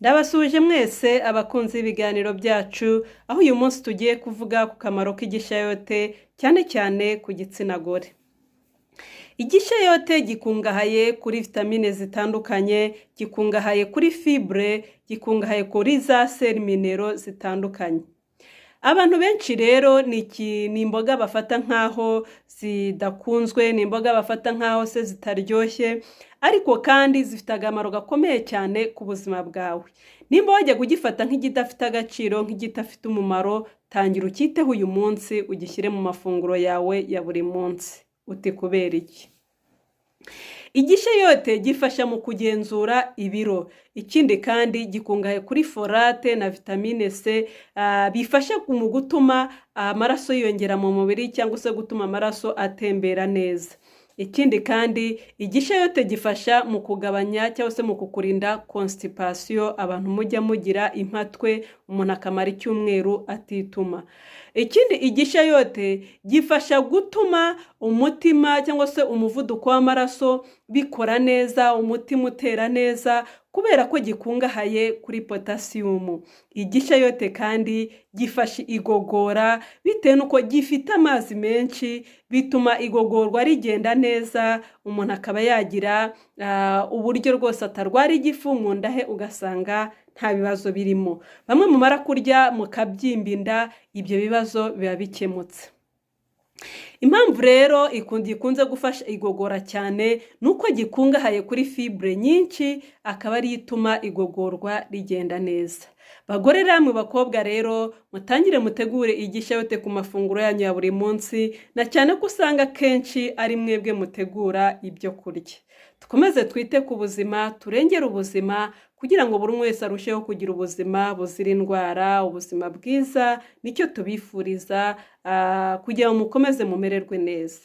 Ndabasuje mwese abakunzi b'ibiganiro byacu, aho uyu munsi tugiye kuvuga ku kamaro k'igishayote cyane cyane ku gitsina gore. Igishayote gikungahaye kuri vitamine zitandukanye, gikungahaye kuri fibre, gikungahaye kuri za seli minero zitandukanye. Abantu benshi rero ni imboga bafata nk'aho zidakunzwe, ni imboga bafata nk'aho se zitaryoshye, ariko kandi zifite akamaro gakomeye cyane ku buzima bwawe. Nimba wajya kugifata nk'igidafite agaciro, nk'igidafite umumaro, tangira ukiteho uyu munsi ugishyire mu mafunguro yawe ya buri munsi. Uti kubera iki? Igishayote gifasha mu kugenzura ibiro. Ikindi kandi gikungahaye kuri folate na vitamine C, bifasha mu gutuma amaraso yiyongera mu mubiri cyangwa se gutuma amaraso atembera neza. Ikindi kandi igishayote gifasha mu kugabanya cyangwa se mu kukurinda constipation, abantu mujya mugira impatwe, umuntu akamara icyumweru atituma. Ikindi igishayote gifasha gutuma umutima cyangwa se umuvuduko w'amaraso bikora neza, umutima utera neza, kubera ko gikungahaye kuri potassium. Igishayote kandi gifasha igogora bitewe nuko gifite amazi menshi, bituma igogorwa rigenda neza, umuntu akaba yagira uburyo rwose atarwara igifu mu nda he ugasanga nta bibazo birimo. Bamwe mumara kurya mukabyimba inda, ibyo bibazo biba bikemutse. Impamvu rero gikunze gufasha igogora cyane nuko gikungahaye kuri fibre nyinshi, akaba ari ituma igogorwa rigenda neza. Bagore namwe bakobwa rero mutangire mutegure igishayote ku mafunguro yanyu ya buri munsi, na cyane ko usanga kenshi ari mwebwe mutegura ibyo kurya. Dukomeze twite ku buzima, turengere ubuzima kugira ngo buri wese arusheho kugira ubuzima buzira indwara, ubuzima bwiza, nicyo tubifuriza, kugira ngo mukomeze mumererwe neza.